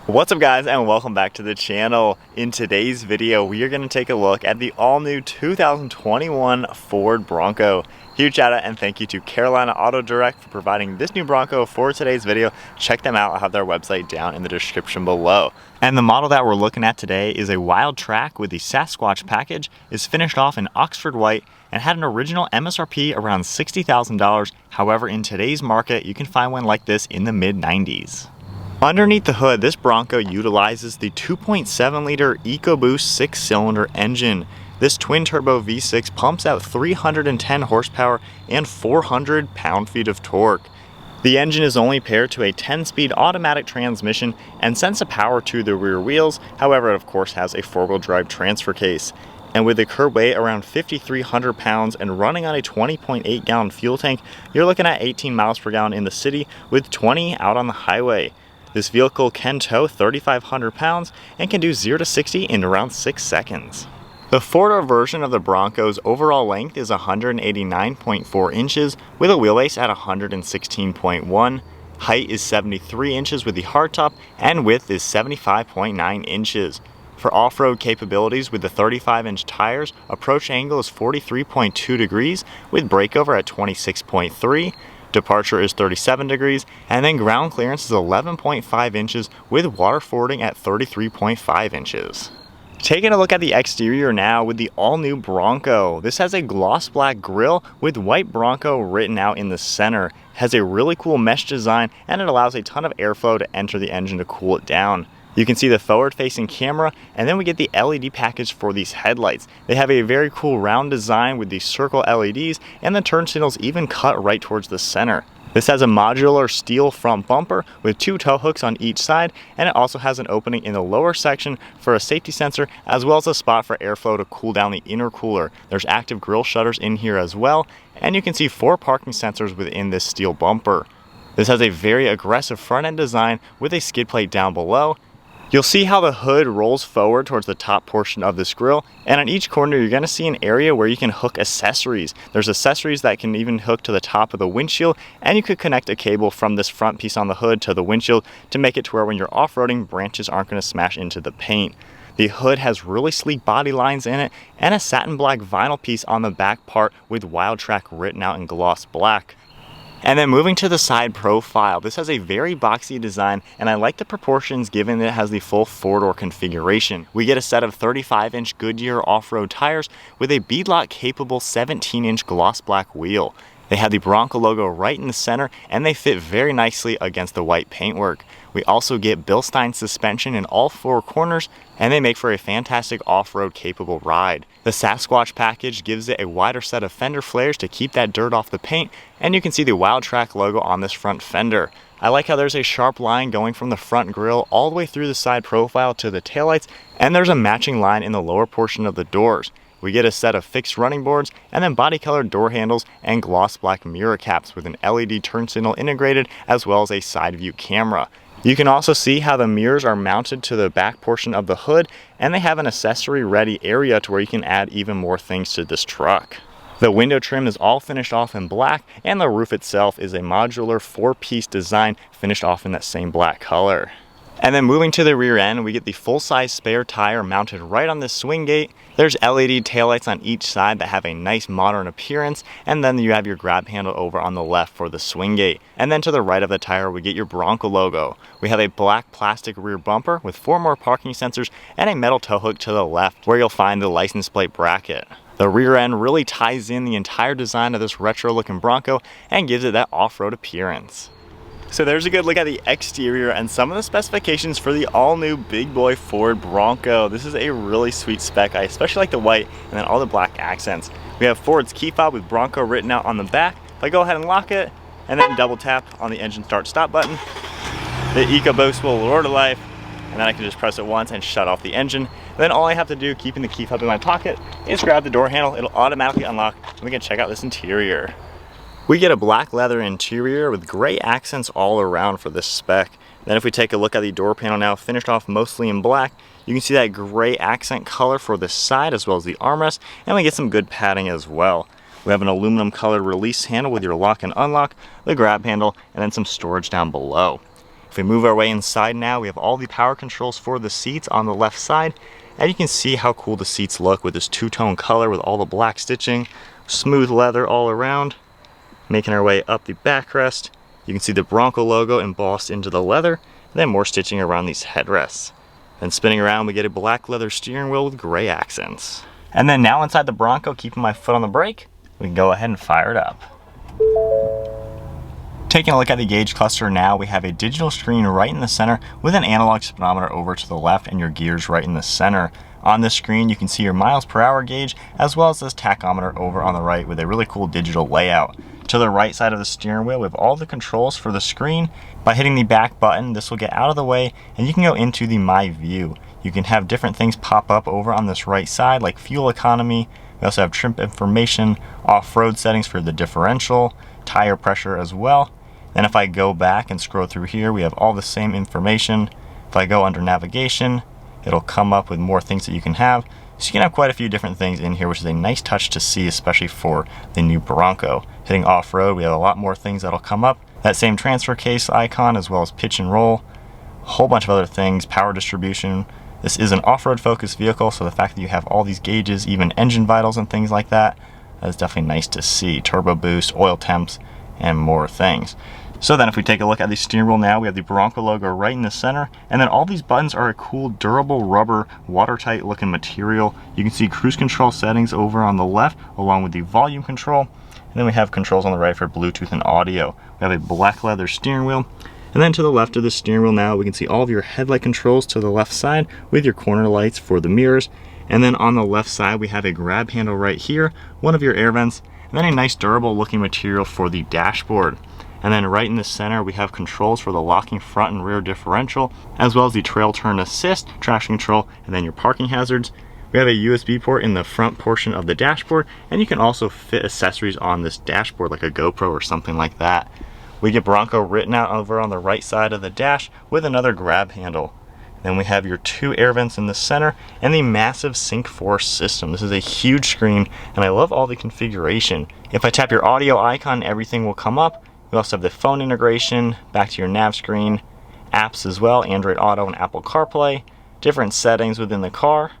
What's up guys, and welcome back to the channel. In today's video we are going to take a look at the all new 2021 Ford Bronco. Huge shout out and thank you to Carolina Auto Direct for providing this new Bronco for today's video. Check them out, I'll have their website down in the description below. And the model that we're looking at today is a Wildtrak with the Sasquatch package. Is finished off in Oxford white and had an original MSRP around $60,000. However, in today's market you can find one like this in the mid-90s. Underneath the hood, this Bronco utilizes the 2.7 liter EcoBoost 6-cylinder engine. This twin-turbo V6 pumps out 310 horsepower and 400 pound-feet of torque. The engine is only paired to a 10-speed automatic transmission and sends the power to the rear wheels. However, it of course has a 4-wheel drive transfer case. And with a curb weight around 5,300 pounds and running on a 20.8 gallon fuel tank, you're looking at 18 miles per gallon in the city with 20 out on the highway. This vehicle can tow 3,500 pounds and can do 0 to 60 in around 6 seconds. The four-door version of the Bronco's overall length is 189.4 inches with a wheelbase at 116.1. Height is 73 inches with the hardtop and width is 75.9 inches. For off-road capabilities with the 35-inch tires, approach angle is 43.2 degrees with breakover at 26.3. Departure is 37 degrees, and then ground clearance is 11.5 inches with water fording at 33.5 inches. Taking a look at the exterior now with the all-new Bronco. This has a gloss black grille with white Bronco written out in the center. It has a really cool mesh design and it allows a ton of airflow to enter the engine to cool it down. You can see the forward-facing camera, and then we get the LED package for these headlights. They have a very cool round design with these circle LEDs, and the turn signals even cut right towards the center. This has a modular steel front bumper with 2 tow hooks on each side, and it also has an opening in the lower section for a safety sensor, as well as a spot for airflow to cool down the intercooler. There's active grille shutters in here as well, and you can see 4 parking sensors within this steel bumper. This has a very aggressive front end design with a skid plate down below. You'll see how the hood rolls forward towards the top portion of this grille, and on each corner you're going to see an area where you can hook accessories. There's accessories that can even hook to the top of the windshield, and you could connect a cable from this front piece on the hood to the windshield to make it to where when you're off-roading, branches aren't going to smash into the paint. The hood has really sleek body lines in it and a satin black vinyl piece on the back part with Wildtrak written out in gloss black. And then moving to the side profile, this has a very boxy design and I like the proportions given that it has the full 4-door configuration. We get a set of 35-inch Goodyear off-road tires with a beadlock capable 17-inch gloss black wheel. They have the Bronco logo right in the center and they fit very nicely against the white paintwork. We also get Bilstien suspension in all 4 corners and they make for a fantastic off-road capable ride. The Sasquatch package gives it a wider set of fender flares to keep that dirt off the paint, and you can see the Wildtrak logo on this front fender. I like how there's a sharp line going from the front grille all the way through the side profile to the taillights, and there's a matching line in the lower portion of the doors. We get a set of fixed running boards and then body colored door handles and gloss black mirror caps with an LED turn signal integrated as well as a side view camera. You can also see how the mirrors are mounted to the back portion of the hood, and they have an accessory ready area to where you can add even more things to this truck. The window trim is all finished off in black, and the roof itself is a modular 4-piece design finished off in that same black color. And then moving to the rear end, we get the full-size spare tire mounted right on this swing gate. There's LED taillights on each side that have a nice modern appearance, and then you have your grab handle over on the left for the swing gate. And then to the right of the tire, we get your Bronco logo. We have a black plastic rear bumper with 4 more parking sensors and a metal tow hook to the left where you'll find the license plate bracket. The rear end really ties in the entire design of this retro-looking Bronco and gives it that off-road appearance. So there's a good look at the exterior and some of the specifications for the all-new big boy Ford Bronco. This is a really sweet spec. I especially like the white and then all the black accents. We have Ford's key fob with Bronco written out on the back. If I go ahead and lock it and then double tap on the engine start stop button, the EcoBoost will roar to life, and then I can just press it once and shut off the engine. And then all I have to do, keeping the key fob in my pocket, is grab the door handle. It'll automatically unlock and we can check out this interior. We get a black leather interior with gray accents all around for this spec. Then if we take a look at the door panel now, finished off mostly in black, you can see that gray accent color for the side as well as the armrest, and we get some good padding as well. We have an aluminum colored release handle with your lock and unlock, the grab handle, and then some storage down below. we move our way inside now, we have all the power controls for the seats on the left side. And you can see how cool the seats look with this two-tone color with all the black stitching, smooth leather all around. Making our way up the backrest, you can see the Bronco logo embossed into the leather, and then more stitching around these headrests. Then spinning around, we get a black leather steering wheel with gray accents. And then now inside the Bronco, keeping my foot on the brake, we can go ahead and fire it up. Taking a look at the gauge cluster now, we have a digital screen right in the center with an analog speedometer over to the left and your gears right in the center. On this screen, you can see your miles per hour gauge as well as this tachometer over on the right with a really cool digital layout. To the right side of the steering wheel, we have all the controls for the screen. By hitting the back button, this will get out of the way and you can go into the My View. You can have different things pop up over on this right side like fuel economy. We also have trim information, off-road settings for the differential, tire pressure as well. Then if I go back and scroll through here, we have all the same information. If I go under navigation, it'll come up with more things that you can have. So you can have quite a few different things in here, which is a nice touch to see, especially for the new Bronco. Hitting off-road, we have a lot more things that'll come up. That same transfer case icon, as well as pitch and roll. A whole bunch of other things, power distribution. This is an off-road focused vehicle, so the fact that you have all these gauges, even engine vitals and things like that, is definitely nice to see. Turbo boost, oil temps, and more things. So then if we take a look at the steering wheel now, we have the Bronco logo right in the center, and then all these buttons are a cool durable rubber watertight looking material. You can see cruise control settings over on the left along with the volume control, and then we have controls on the right for Bluetooth and audio. We have a black leather steering wheel, and then to the left of the steering wheel now we can see all of your headlight controls to the left side with your corner lights for the mirrors, and then on the left side we have a grab handle right here, one of your air vents, and then a nice durable looking material for the dashboard. And then right in the center we have controls for the locking front and rear differential, as well as the trail turn assist, traction control, and then your parking hazards. We have a USB port in the front portion of the dashboard, and you can also fit accessories on this dashboard like a GoPro or something like that. We get Bronco written out over on the right side of the dash with another grab handle. Then we have your two air vents in the center and the massive Sync 4 system. This is a huge screen and I love all the configuration. If I tap your audio icon, everything will come up. We also have the phone integration, back to your nav screen, apps as well, Android Auto and Apple CarPlay, different settings within the car,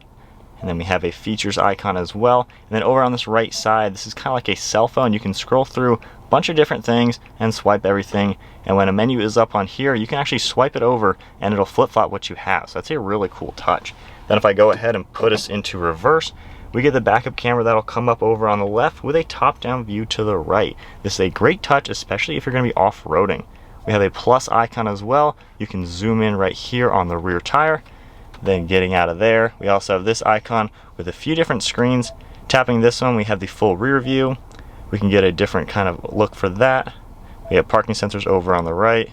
and then we have a features icon as well. And then over on this right side, this is kind of like a cell phone. You can scroll through a bunch of different things and swipe everything. And when a menu is up on here, you can actually swipe it over and it'll flip-flop what you have. So that's a really cool touch. Then if I go ahead and put us into reverse, we get the backup camera that'll come up over on the left with a top-down view to the right. This is a great touch, especially if you're going to be off-roading. We have a plus icon as well. You can zoom in right here on the rear tire. Then getting out of there, we also have this icon with a few different screens. Tapping this one, we have the full rear view. We can get a different kind of look for that. We have parking sensors over on the right.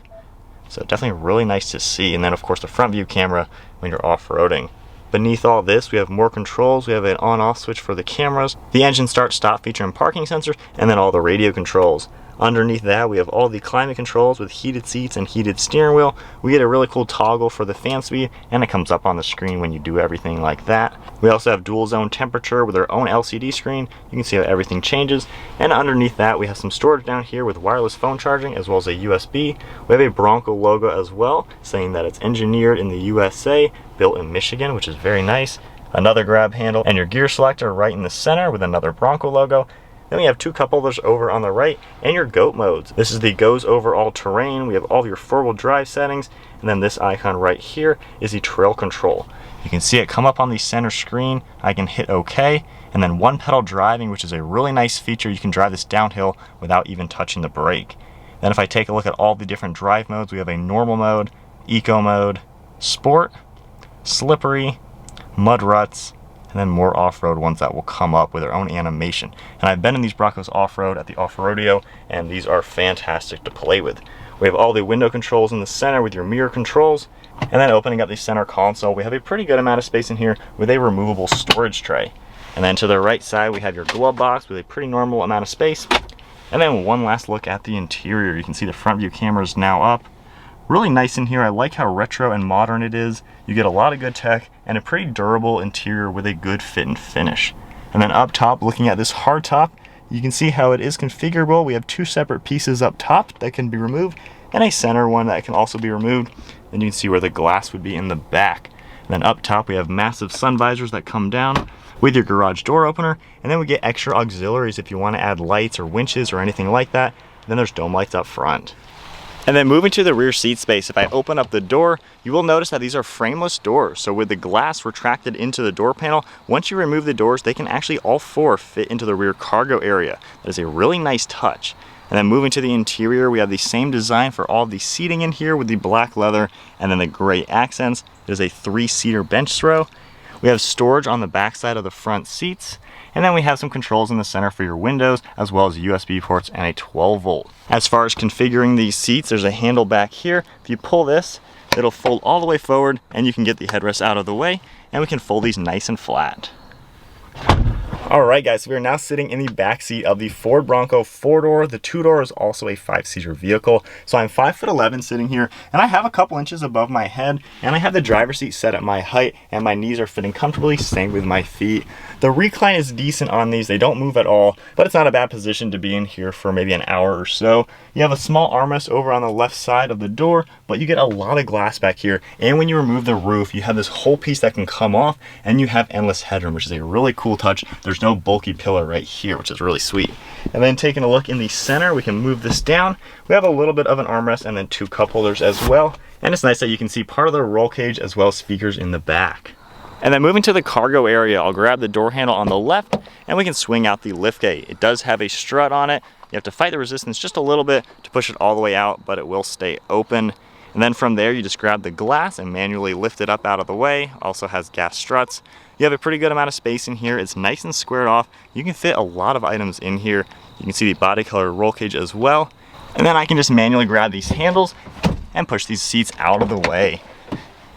So definitely really nice to see. And then of course the front view camera when you're off-roading. Beneath all this, we have more controls. We have an on-off switch for the cameras, the engine start-stop feature and parking sensors, and then all the radio controls. Underneath that, we have all the climate controls with heated seats and heated steering wheel. We get a really cool toggle for the fan speed, and it comes up on the screen when you do everything like that. We also have dual zone temperature with our own LCD screen. You can see how everything changes. And underneath that, we have some storage down here with wireless phone charging as well as a USB. We have a Bronco logo as well, saying that it's engineered in the USA, built in Michigan, which is very nice. Another grab handle and your gear selector right in the center with another Bronco logo. Then we have two cup holders over on the right and your GOAT modes. This is the goes over all terrain. We have all your four-wheel drive settings, and then this icon right here is the trail control. You can see it come up on the center screen. I can hit OK, and then one pedal driving, which is a really nice feature. You can drive this downhill without even touching the brake. Then if I take a look at all the different drive modes, we have a normal mode, eco mode, sport, slippery, mud ruts, and then more off-road ones that will come up with their own animation. And I've been in these Broncos off-road at the Off-Rodeo, and these are fantastic to play with. We have all the window controls in the center with your mirror controls, and then opening up the center console, we have a pretty good amount of space in here with a removable storage tray. And then to the right side, we have your glove box with a pretty normal amount of space. And then one last look at the interior. You can see the front view camera is now up. Really nice in here. I like how retro and modern it is. You get a lot of good tech and a pretty durable interior with a good fit and finish. And then up top, looking at this hard top, you can see how it is configurable. We have two separate pieces up top that can be removed, and a center one that can also be removed. Then you can see where the glass would be in the back. And then up top we have massive sun visors that come down with your garage door opener, and then we get extra auxiliaries if you want to add lights or winches or anything like that. Then there's dome lights up front. And then moving to the rear seat space, if I open up the door, you will notice that these are frameless doors. So with the glass retracted into the door panel, once you remove the doors, they can actually all four fit into the rear cargo area. That is a really nice touch. And then moving to the interior, we have the same design for all of the seating in here with the black leather and then the gray accents. It is a 3-seater bench throw. We have storage on the back side of the front seats. And then we have some controls in the center for your windows, as well as USB ports and a 12-volt. As far as configuring these seats, there's a handle back here. If you pull this, it'll fold all the way forward and you can get the headrest out of the way, and we can fold these nice and flat. Alright guys, so we are now sitting in the back seat of the Ford Bronco 4-door. The 2-door is also a 5-seater vehicle. So I'm 5'11" sitting here, and I have a couple inches above my head, and I have the driver's seat set at my height, and my knees are fitting comfortably, same with my feet. The recline is decent on these, they don't move at all, but it's not a bad position to be in here for maybe an hour or so. You have a small armrest over on the left side of the door, but you get a lot of glass back here, and when you remove the roof, you have this whole piece that can come off, and you have endless headroom, which is a really cool touch. There's no bulky pillar right here, which is really sweet. And then taking a look in the center, we can move this down. We have a little bit of an armrest and then 2 cup holders as well. And it's nice that you can see part of the roll cage as well as speakers in the back. And then moving to the cargo area, I'll grab the door handle on the left and we can swing out the liftgate. It does have a strut on it. You have to fight the resistance just a little bit to push it all the way out, but it will stay open. And then from there, you just grab the glass and manually lift it up out of the way. Also has gas struts. You have a pretty good amount of space in here. It's nice and squared off. You can fit a lot of items in here. You can see the body color roll cage as well. And then I can just manually grab these handles and push these seats out of the way.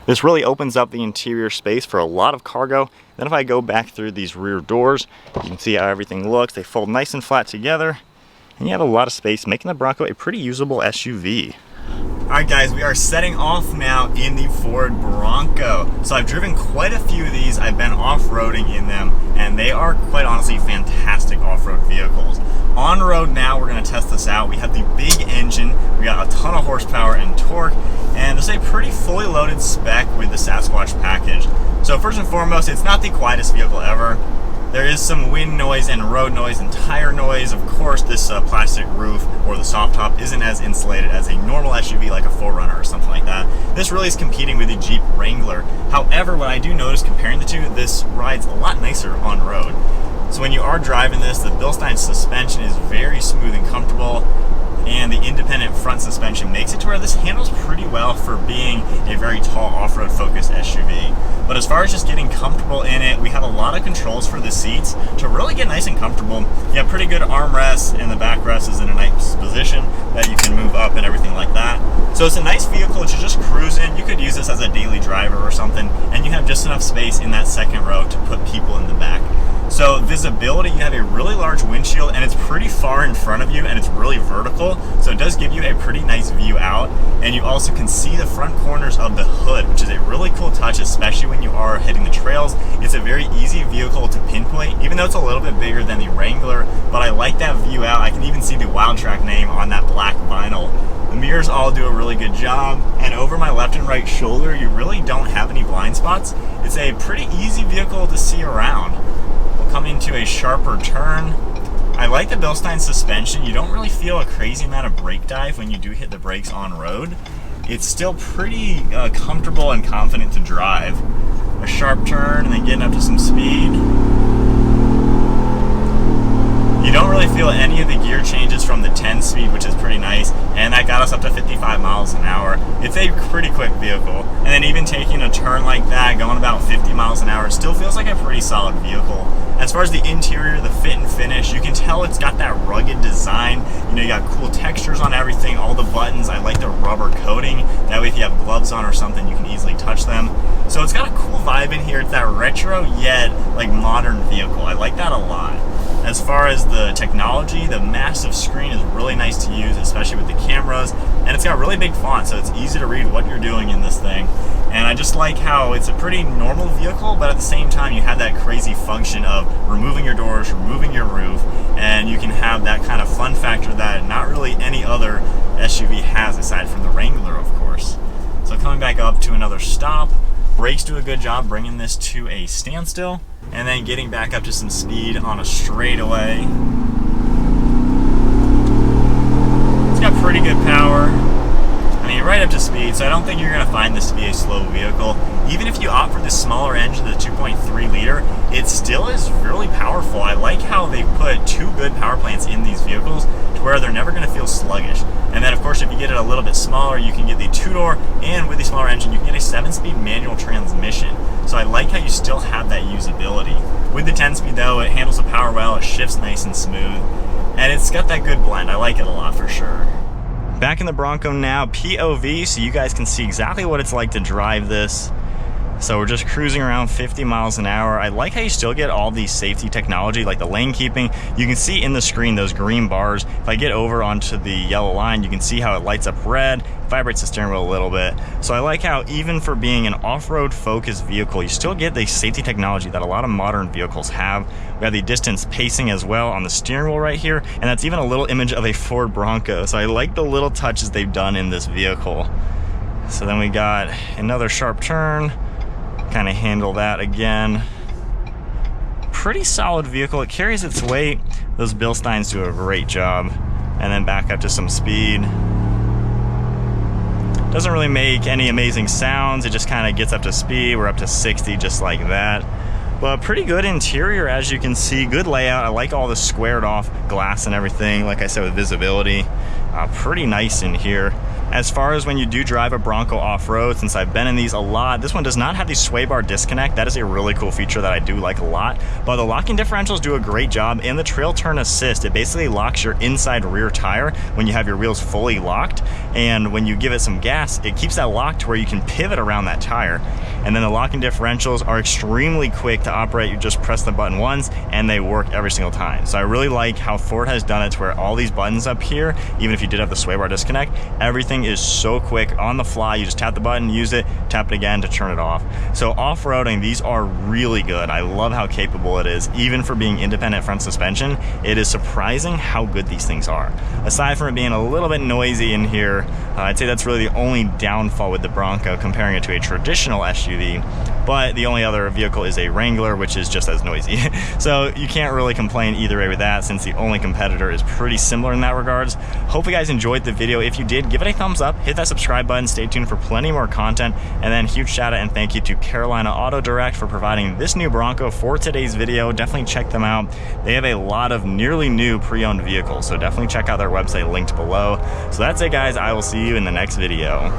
This really opens up the interior space for a lot of cargo. Then if I go back through these rear doors, you can see how everything looks. They fold nice and flat together, and you have a lot of space, making the Bronco a pretty usable SUV. Alright guys, we are setting off now in the Ford Bronco. So I've driven quite a few of these. I've been off-roading in them, and they are quite honestly fantastic off-road vehicles. On road now, we're going to test this out. We have the big engine, we got a ton of horsepower and torque, and this is a pretty fully loaded spec with the Sasquatch package. So first and foremost, it's not the quietest vehicle ever. There is some wind noise and road noise and tire noise. Of course, this plastic roof or the soft top isn't as insulated as a normal SUV like a 4Runner or something like that. This really is competing with the Jeep Wrangler. However, what I do notice comparing the two, this rides a lot nicer on road. So when you are driving this, the Bilstien suspension is very smooth and comfortable, and the independent front suspension makes it to where this handles pretty well for being a very tall off-road focused SUV. But as far as just getting comfortable in it, we have a lot of controls for the seats to really get nice and comfortable. You have pretty good armrests, and the backrest is in a nice position that you can move up and everything like that. So it's a nice vehicle to just cruise in. You could use this as a daily driver or something, and you have just enough space in that second row to put people in the back. So visibility, you have a really large windshield, and it's pretty far in front of you, and it's really vertical, so it does give you a pretty nice view out. And you also can see the front corners of the hood, which is a really cool touch, especially when you are hitting the trails. It's a very easy vehicle to pinpoint, even though it's a little bit bigger than the Wrangler, but I like that view out. I can even see the Wildtrak name on that black vinyl. The mirrors all do a really good job, and over my left and right shoulder, you really don't have any blind spots. It's a pretty easy vehicle to see around. Come into a sharper turn. I like the Bilstien suspension. You don't really feel a crazy amount of brake dive when you do hit the brakes on road. It's still pretty comfortable and confident to drive. A sharp turn and then getting up to some speed. You don't really feel any of the gear changes from the 10 speed, which is pretty nice, and that got us up to 55 miles an hour. It's a pretty quick vehicle, and then even taking a turn like that, going about 50 miles an hour, it still feels like a pretty solid vehicle. As far as the interior, the fit and finish, you can tell it's got that rugged design. You know, you got cool textures on everything, all the buttons. I like the rubber coating. That way if you have gloves on or something, you can easily touch them. So it's got a cool vibe in here. It's that retro yet like modern vehicle. I like that a lot. As far as the technology, the massive screen is really nice to use, especially with the cameras, and it's got really big font, so it's easy to read what you're doing in this thing. And I just like how it's a pretty normal vehicle, but at the same time you have that crazy function of removing your doors, removing your roof, and you can have that kind of fun factor that not really any other SUV has, aside from the Wrangler, of course. So coming back up to another stop, brakes do a good job bringing this to a standstill, and then getting back up to some speed on a straightaway. It's got pretty good power. I mean, right up to speed, so I don't think you're going to find this to be a slow vehicle. Even if you opt for the smaller engine, the 2.3 liter, it still is really powerful. I like how they put two good power plants in these vehicles to where they're never going to feel sluggish. And then, of course, if you get it a little bit smaller, you can get the two-door, and with the smaller engine, you can get a 7-speed manual transmission. So I like how you still have that usability. With the 10-speed, though, it handles the power well, it shifts nice and smooth, and it's got that good blend. I like it a lot for sure. Back in the Bronco now, POV, so you guys can see exactly what it's like to drive this. So we're just cruising around 50 miles an hour. I like how you still get all these safety technology, like the lane keeping. You can see in the screen those green bars. If I get over onto the yellow line, you can see how it lights up red, vibrates the steering wheel a little bit. So I like how even for being an off-road focused vehicle, you still get the safety technology that a lot of modern vehicles have. We have the distance pacing as well on the steering wheel right here, and that's even a little image of a Ford Bronco. So I like the little touches they've done in this vehicle. So then we got another sharp turn. Kind of handle that again. Pretty solid vehicle. It carries its weight. Those Bilstiens do a great job. And then back up to some speed. Doesn't really make any amazing sounds. It just kind of gets up to speed. We're up to 60 just like that. But pretty good interior, as you can see. Good layout. I like all the squared off glass and everything. Like I said, with visibility. Pretty nice in here. As far as when you do drive a Bronco off-road, since I've been in these a lot, this one does not have the swaybar disconnect. That is a really cool feature that I do like a lot. But the locking differentials do a great job. And the trail turn assist, it basically locks your inside rear tire when you have your wheels fully locked. And when you give it some gas, it keeps that locked to where you can pivot around that tire. And then the locking differentials are extremely quick to operate. You just press the button once and they work every single time. So I really like how Ford has done it to where all these buttons up here, even if you did have the swaybar disconnect, everything is so quick on the fly. You just tap the button, use it, tap it again to turn it off. So off-roading, these are really good. I love how capable it is. Even for being independent front suspension, it is surprising how good these things are. Aside from it being a little bit noisy in here, I'd say that's really the only downfall with the Bronco comparing it to a traditional SUV. But the only other vehicle is a Wrangler, which is just as noisy. So you can't really complain either way with that, since the only competitor is pretty similar in that regards. Hope you guys enjoyed the video. If you did, give it a thumbs up, hit that subscribe button, stay tuned for plenty more content, and then huge shout out and thank you to Carolina Auto Direct for providing this new Bronco for today's video. Definitely check them out. They have a lot of nearly new pre-owned vehicles, so definitely check out their website linked below. So that's it, guys. I will see you in the next video.